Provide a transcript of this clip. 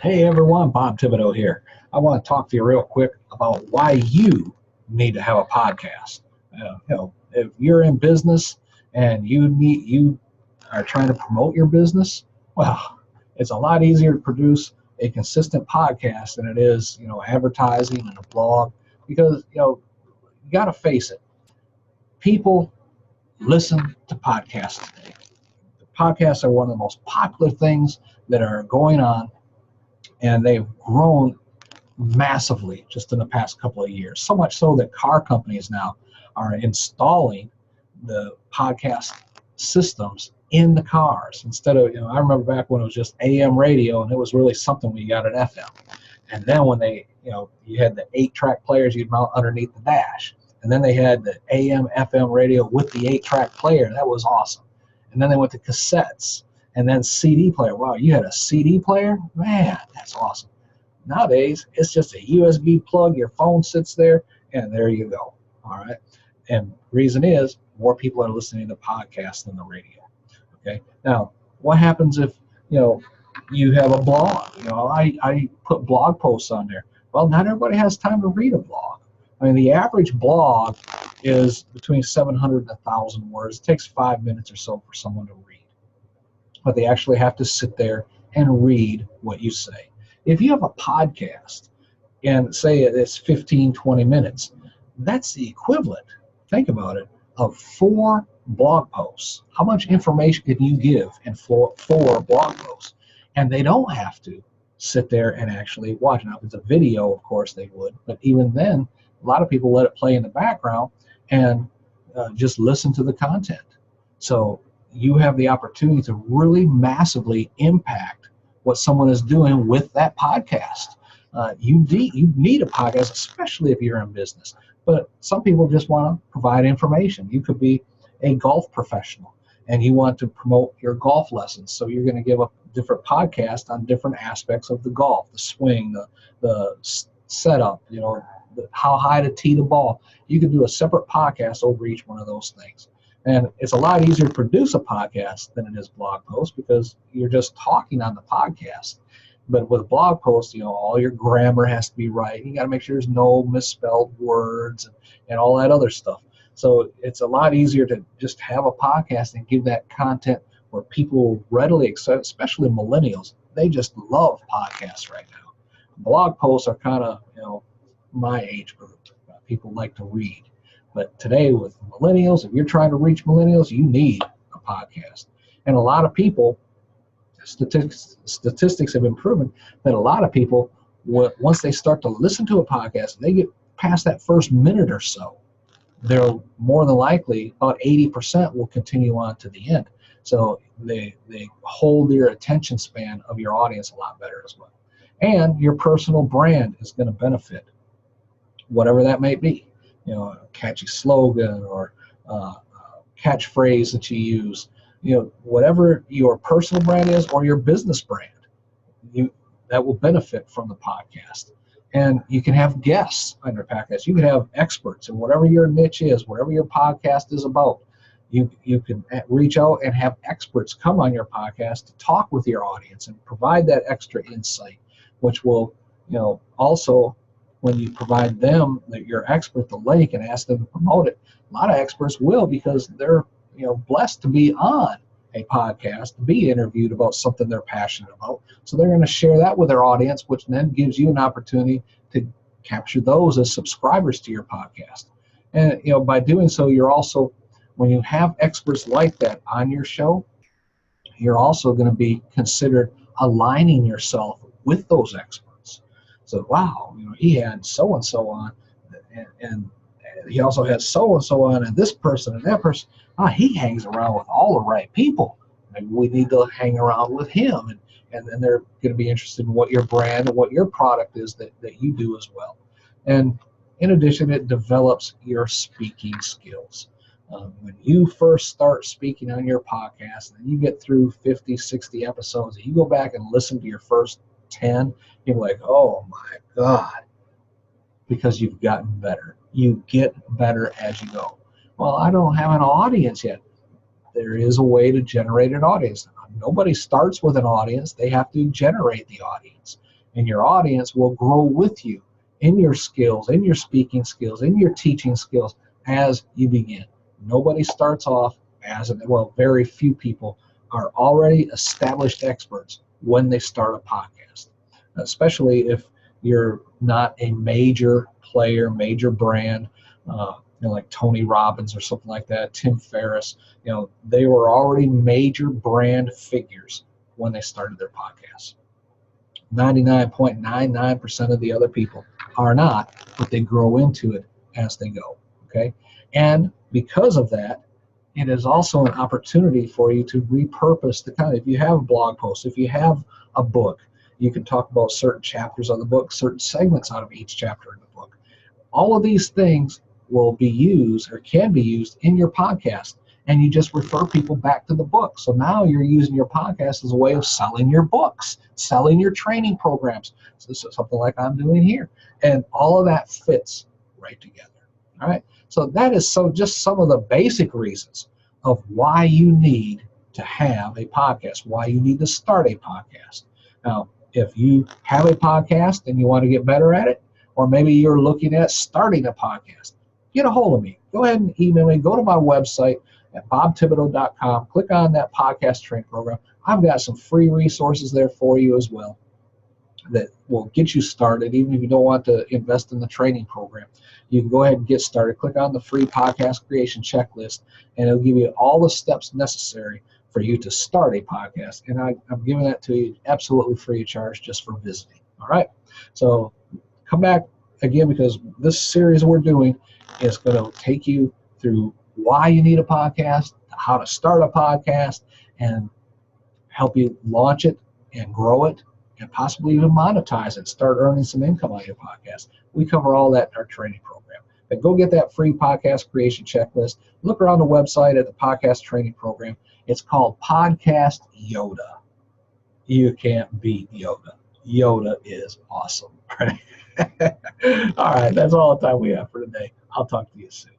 Hey everyone, Bob Thibodeau here. I want to talk to you real quick about why you need to have a podcast. If you're in business and you are trying to promote your business, well, it's a lot easier to produce a consistent podcast than it is, advertising and a blog, because you got to face it. People listen to podcasts today. Podcasts are one of the most popular things that are going on, and they've grown massively just in the past couple of years. So much so that car companies now are installing the podcast systems in the cars instead of, I remember back when it was just AM radio, and it was really something when you got an FM. And then when you had the 8-track players you'd mount underneath the dash. And then they had the AM, FM radio with the 8-track player. That was awesome. And then they went to cassettes and then CD player. Wow, you had a CD player? Man, that's awesome. Nowadays, it's just a USB plug. Your phone sits there, and there you go. All right. And reason is more people are listening to podcasts than the radio. Okay. Now, what happens if you have a blog? I put blog posts on there. Well, not everybody has time to read a blog. I mean, the average blog is between 700 and 1,000 words. It takes 5 minutes or so for someone to read, but they actually have to sit there and read what you say. If you have a podcast and say it's 15, 20 minutes, that's the equivalent, think about it, of 4 blog posts. How much information can you give in 4 blog posts? And they don't have to sit there and actually watch. Now, if it's a video, of course they would, but even then, a lot of people let it play in the background and just listen to the content. So you have the opportunity to really massively impact what someone is doing with that podcast. You need a podcast, especially if you're in business. But some people just want to provide information. You could be a golf professional and you want to promote your golf lessons. So you're going to give a different podcast on different aspects of the golf, the swing, the setup, how high to tee the ball. You could do a separate podcast over each one of those things. And it's a lot easier to produce a podcast than it is blog posts because you're just talking on the podcast. But with blog posts, all your grammar has to be right. You got to make sure there's no misspelled words and all that other stuff. So it's a lot easier to just have a podcast and give that content where people will readily accept, especially millennials. They just love podcasts right now. Blog posts are kind of, my age group. People like to read. But today with millennials, if you're trying to reach millennials, you need a podcast. And a lot of people, statistics have been proven that a lot of people, once they start to listen to a podcast, they get past that first minute or so, they're more than likely, about 80% will continue on to the end. So they hold your attention span of your audience a lot better as well. And your personal brand is going to benefit, whatever that may be. A catchy slogan or catchphrase that you use, whatever your personal brand is or your business brand, that will benefit from the podcast. And you can have guests on your podcast. You can have experts in whatever your niche is, whatever your podcast is about. You can reach out and have experts come on your podcast to talk with your audience and provide that extra insight, which will, also, when you provide them, your expert, the link, and ask them to promote it, a lot of experts will, because they're blessed to be on a podcast, to be interviewed about something they're passionate about. So they're going to share that with their audience, which then gives you an opportunity to capture those as subscribers to your podcast. And by doing so, you're also, when you have experts like that on your show, you're also going to be considered aligning yourself with those experts. So, wow, he had so-and-so on, and he also has so-and-so on, and this person and that person. He hangs around with all the right people. Maybe we need to hang around with him, and then they're going to be interested in what your brand and what your product is that you do as well. And in addition, it develops your speaking skills. When you first start speaking on your podcast, and you get through 50, 60 episodes, and you go back and listen to your first 10, you're like, oh my God, because you've gotten better. You get better as you go. Well, I don't have an audience yet. There is a way to generate an audience. Nobody starts with an audience. They have to generate the audience. and your audience will grow with you in your skills, in your speaking skills, in your teaching skills as you begin. Nobody starts off well, very few people are already established experts when they start a podcast, especially if you're not a major player, major brand, like Tony Robbins or something like that, Tim Ferriss. They were already major brand figures when they started their podcasts. 99.99% of the other people are not, but they grow into it as they go. Okay, and because of that, it is also an opportunity for you to repurpose the content. If you have a blog post, if you have a book, you can talk about certain chapters of the book, certain segments out of each chapter in the book. All of these things will be used or can be used in your podcast, and you just refer people back to the book. So now you're using your podcast as a way of selling your books, selling your training programs. So this is something like I'm doing here, and all of that fits right together. All right. So that is just some of the basic reasons of why you need to have a podcast, why you need to start a podcast. Now, if you have a podcast and you want to get better at it, or maybe you're looking at starting a podcast, get a hold of me. Go ahead and email me. Go to my website at bobthibodeau.com. Click on that podcast training program. I've got some free resources there for you as well that will get you started, even if you don't want to invest in the training program. You can go ahead and get started. Click on the free podcast creation checklist, and it'll give you all the steps necessary for you to start a podcast. And I'm giving that to you absolutely free of charge just for visiting. All right? So come back again, because this series we're doing is going to take you through why you need a podcast, how to start a podcast, and help you launch it and grow it, and possibly even monetize it, start earning some income on your podcast. We cover all that in our training program. But go get that free podcast creation checklist. Look around the website at the podcast training program. It's called Podcast Yoda. You can't beat Yoda. Yoda is awesome. Right? All right, that's all the time we have for today. I'll talk to you soon.